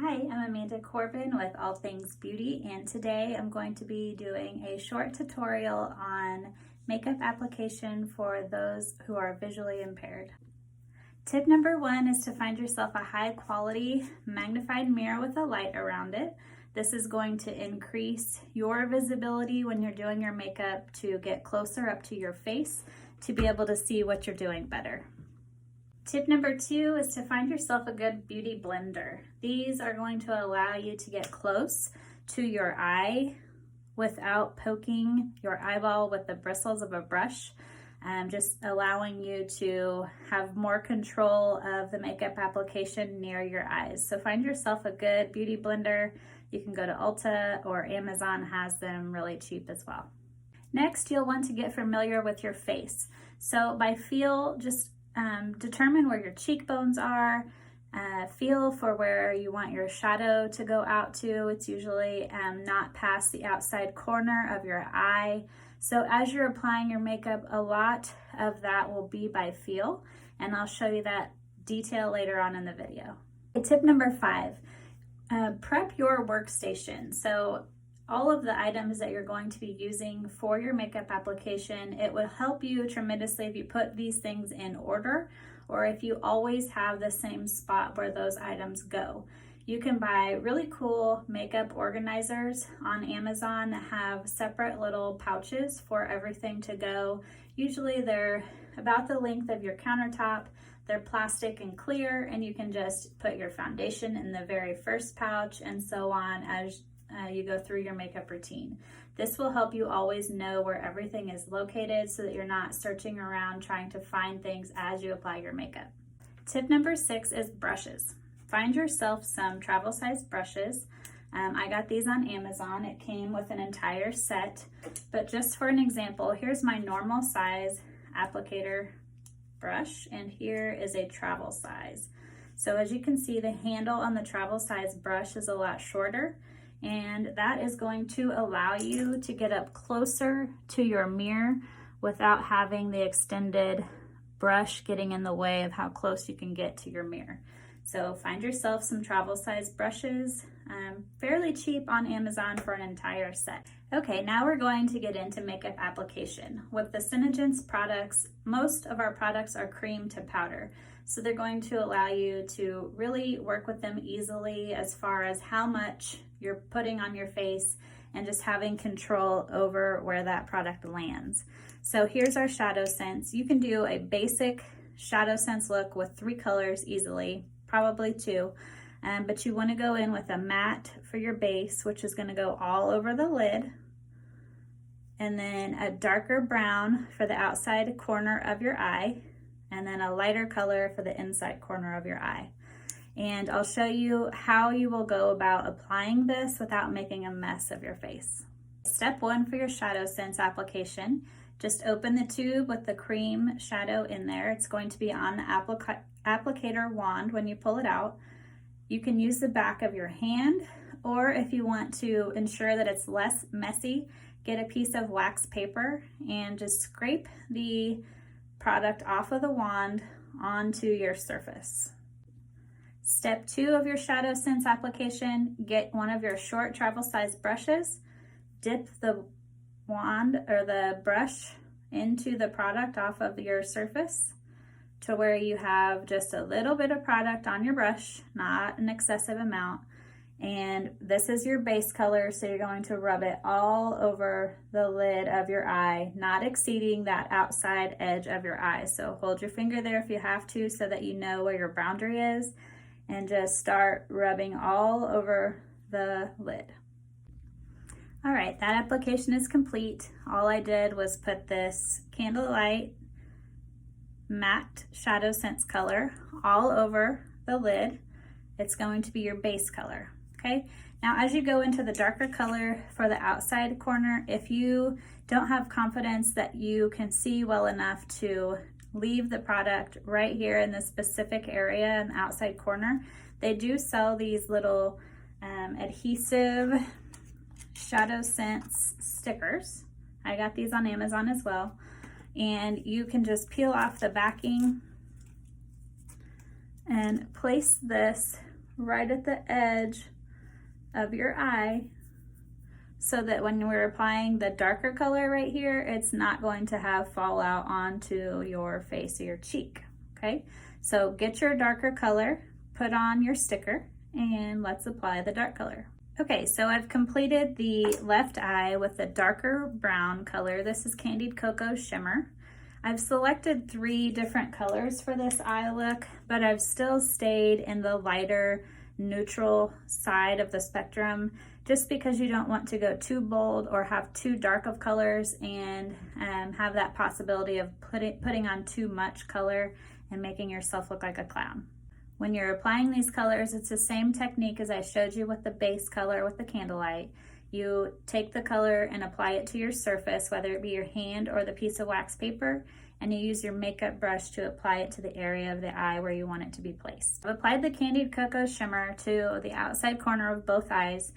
Hi, I'm Amanda Corbin with All Things Beauty, and today I'm going to be doing a short tutorial on makeup application for those who are visually impaired. Tip number one is to find yourself a high quality magnified mirror with a light around it. This is going to increase your visibility when you're doing your makeup to get closer up to your face to be able to see what you're doing better. Tip number two is to find yourself a good beauty blender. These are going to allow you to get close to your eye without poking your eyeball with the bristles of a brush, just allowing you to have more control of the makeup application near your eyes. So find yourself a good beauty blender. You can go to Ulta, or Amazon has them really cheap as well. Next, you'll want to get familiar with your face. So by feel, just determine where your cheekbones are, feel for where you want your shadow to go out to. It's usually not past the outside corner of your eye. So as you're applying your makeup, a lot of that will be by feel, and I'll show you that detail later on in the video. Tip number five, prep your workstation. So all of the items that you're going to be using for your makeup application, it would help you tremendously if you put these things in order, or if you always have the same spot where those items go. You can buy really cool makeup organizers on Amazon that have separate little pouches for everything to go. Usually they're about the length of your countertop. They're plastic and clear, and you can just put your foundation in the very first pouch and so on as you go through your makeup routine. This will help you always know where everything is located so that you're not searching around trying to find things as you apply your makeup. Tip number six is brushes. Find yourself some travel size brushes. I got these on Amazon. It came with an entire set, but just for an example, here's my normal size applicator brush, and here is a travel size. So as you can see, the handle on the travel size brush is a lot shorter, and that is going to allow you to get up closer to your mirror without having the extended brush getting in the way of how close you can get to your mirror. So find yourself some travel size brushes, fairly cheap on Amazon for an entire set. Okay, now we're going to get into makeup application. With the Synergence products, most of our products are cream to powder. So they're going to allow you to really work with them easily as far as how much you're putting on your face and just having control over where that product lands. So here's our shadow sense. You can do a basic shadow sense look with 3 colors easily, probably 2, but you want to go in with a matte for your base, which is going to go all over the lid, and then a darker brown for the outside corner of your eye, and then a lighter color for the inside corner of your eye. And I'll show you how you will go about applying this without making a mess of your face. Step one for your shadow sense application, just open the tube with the cream shadow in there. It's going to be on the applicator wand when you pull it out. You can use the back of your hand, or if you want to ensure that it's less messy, get a piece of wax paper and just scrape the product off of the wand onto your surface. Step 2 of your shadow sense application, get one of your short travel size brushes, dip the wand or the brush into the product off of your surface to where you have just a little bit of product on your brush, not an excessive amount. And this is your base color, so you're going to rub it all over the lid of your eye, not exceeding that outside edge of your eye. So hold your finger there if you have to so that you know where your boundary is, and just start rubbing all over the lid. All right, that application is complete. All I did was put this Candlelight matte shadow sense color all over the lid. It's going to be your base color. Okay, now as you go into the darker color for the outside corner, if you don't have confidence that you can see well enough to leave the product right here in the specific area in the outside corner, they do sell these little adhesive shadow sense stickers. I got these on Amazon as well, and you can just peel off the backing and place this right at the edge of your eye, so that when we're applying the darker color right here, it's not going to have fallout onto your face or your cheek, okay? So get your darker color, put on your sticker, and let's apply the dark color. Okay, so I've completed the left eye with the darker brown color. This is Candied Cocoa Shimmer. I've selected 3 different colors for this eye look, but I've still stayed in the lighter neutral side of the spectrum, just because you don't want to go too bold or have too dark of colors and have that possibility of putting on too much color and making yourself look like a clown. When you're applying these colors, it's the same technique as I showed you with the base color with the candlelight. You take the color and apply it to your surface, whether it be your hand or the piece of wax paper, and you use your makeup brush to apply it to the area of the eye where you want it to be placed. I've applied the Candied Cocoa Shimmer to the outside corner of both eyes,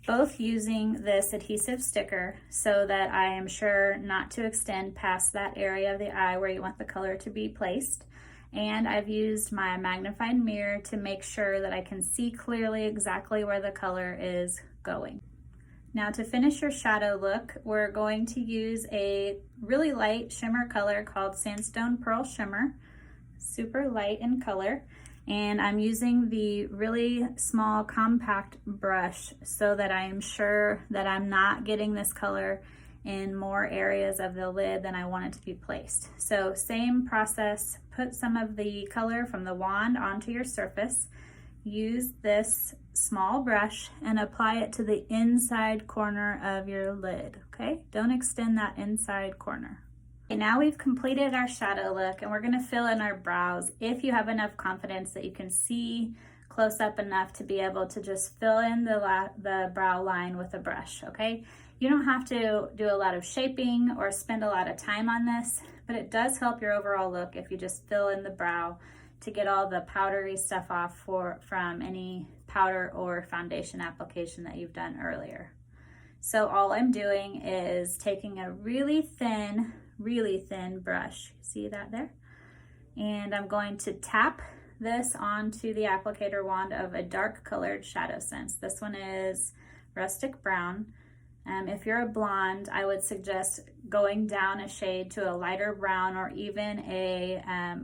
both using this adhesive sticker so that I am sure not to extend past that area of the eye where you want the color to be placed. And I've used my magnifying mirror to make sure that I can see clearly exactly where the color is going. Now to finish your shadow look, we're going to use a really light shimmer color called Sandstone Pearl Shimmer, super light in color. And I'm using the really small compact brush so that I am sure that I'm not getting this color in more areas of the lid than I want it to be placed. So same process, put some of the color from the wand onto your surface, use this small brush and apply it to the inside corner of your lid, okay? Don't extend that inside corner. Okay, now we've completed our shadow look and we're gonna fill in our brows if you have enough confidence that you can see close up enough to be able to just fill in the brow line with a brush, okay? You don't have to do a lot of shaping or spend a lot of time on this, but it does help your overall look if you just fill in the brow to get all the powdery stuff off from any powder or foundation application that you've done earlier. So all I'm doing is taking a really thin brush, see that there? And I'm going to tap this onto the applicator wand of a dark colored shadow sense. This one is Rustic Brown. If you're a blonde, I would suggest going down a shade to a lighter brown or even a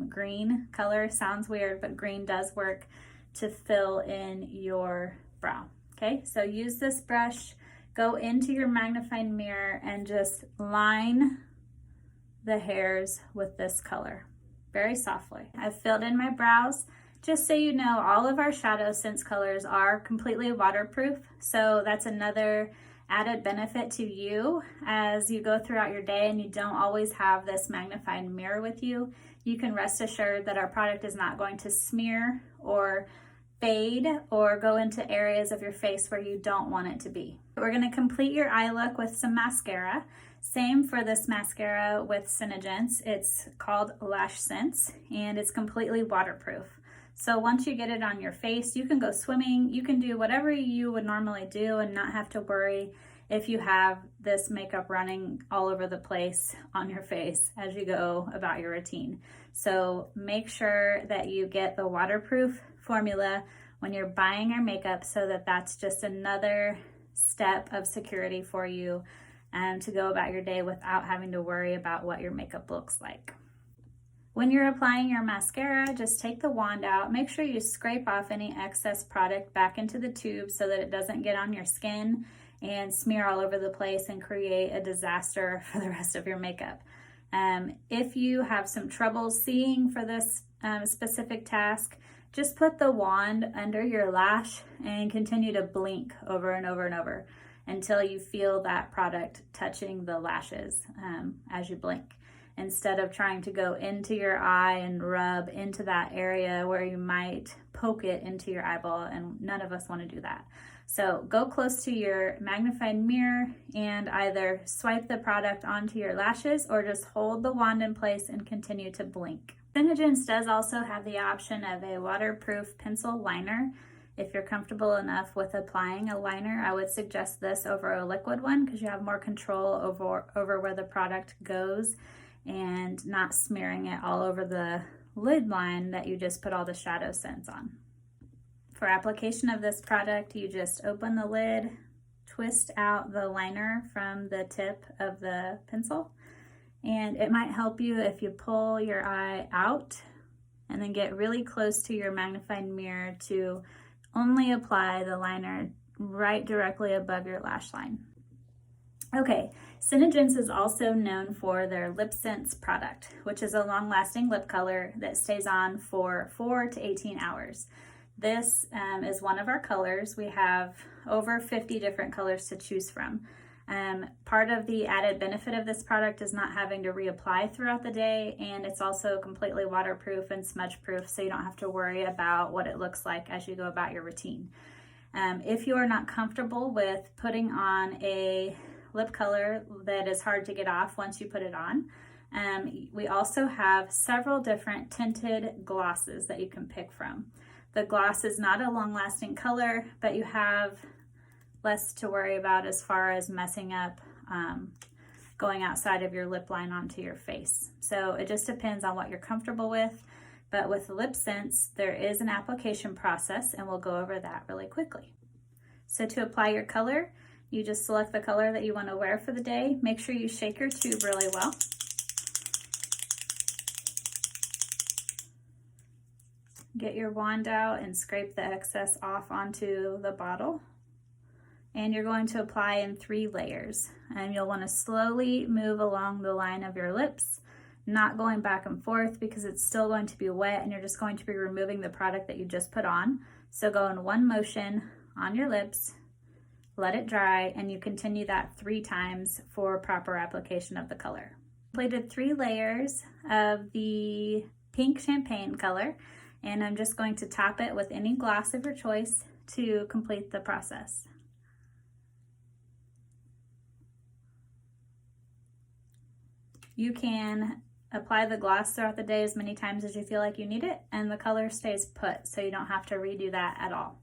green color. Sounds weird, but green does work to fill in your brow. Okay, so use this brush, go into your magnifying mirror and just line the hairs with this color very softly. I've filled in my brows. Just so you know, all of our shadow sense colors are completely waterproof, so that's another added benefit to you as you go throughout your day and you don't always have this magnifying mirror with you. You can rest assured that our product is not going to smear or fade or go into areas of your face where you don't want it to be. We're going to complete your eye look with some mascara. Same for this mascara with Synergence. It's called Lash Sense and it's completely waterproof. So once you get it on your face, you can go swimming, you can do whatever you would normally do and not have to worry if you have this makeup running all over the place on your face as you go about your routine. So make sure that you get the waterproof formula when you're buying your makeup so that that's just another step of security for you to go about your day without having to worry about what your makeup looks like. When you're applying your mascara, just take the wand out. Make sure you scrape off any excess product back into the tube so that it doesn't get on your skin and smear all over the place and create a disaster for the rest of your makeup. If you have some trouble seeing for this specific task, just put the wand under your lash and continue to blink over and over and over until you feel that product touching the lashes as you blink, instead of trying to go into your eye and rub into that area where you might poke it into your eyeball, and none of us want to do that. So go close to your magnifying mirror and either swipe the product onto your lashes or just hold the wand in place and continue to blink. Synergence does also have the option of a waterproof pencil liner. If you're comfortable enough with applying a liner, I would suggest this over a liquid one because you have more control over where the product goes and not smearing it all over the lid line that you just put all the shadow sense on. For application of this product, you just open the lid, twist out the liner from the tip of the pencil, and it might help you if you pull your eye out and then get really close to your magnifying mirror to only apply the liner right directly above your lash line. Okay, Synergence is also known for their Lip Sense product, which is a long-lasting lip color that stays on for 4 to 18 hours. This is one of our colors. We have over 50 different colors to choose from. Part of the added benefit of this product is not having to reapply throughout the day, and it's also completely waterproof and smudge proof, so you don't have to worry about what it looks like as you go about your routine. If you are not comfortable with putting on a lip color that is hard to get off once you put it on, we also have several different tinted glosses that you can pick from. The gloss is not a long-lasting color, but you have less to worry about as far as messing up going outside of your lip line onto your face. So it just depends on what you're comfortable with. But with Lip Sense, there is an application process, and we'll go over that really quickly. So to apply your color, you just select the color that you want to wear for the day. Make sure you shake your tube really well. Get your wand out and scrape the excess off onto the bottle. And you're going to apply in 3 layers. And you'll want to slowly move along the line of your lips, not going back and forth because it's still going to be wet and you're just going to be removing the product that you just put on. So go in one motion on your lips, let it dry, and you continue that 3 times for proper application of the color. Completed 3 layers of the pink champagne color, and I'm just going to top it with any gloss of your choice to complete the process. You can apply the gloss throughout the day as many times as you feel like you need it, and the color stays put, so you don't have to redo that at all.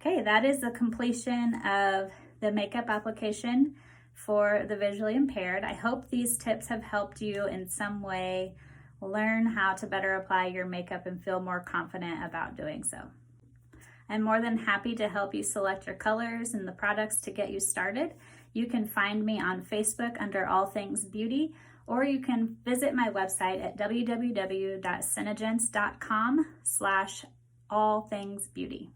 Okay, that is the completion of the makeup application for the visually impaired. I hope these tips have helped you in some way learn how to better apply your makeup and feel more confident about doing so. I'm more than happy to help you select your colors and the products to get you started. You can find me on Facebook under All Things Beauty, or you can visit my website at www.synergence.com/allthingsbeauty.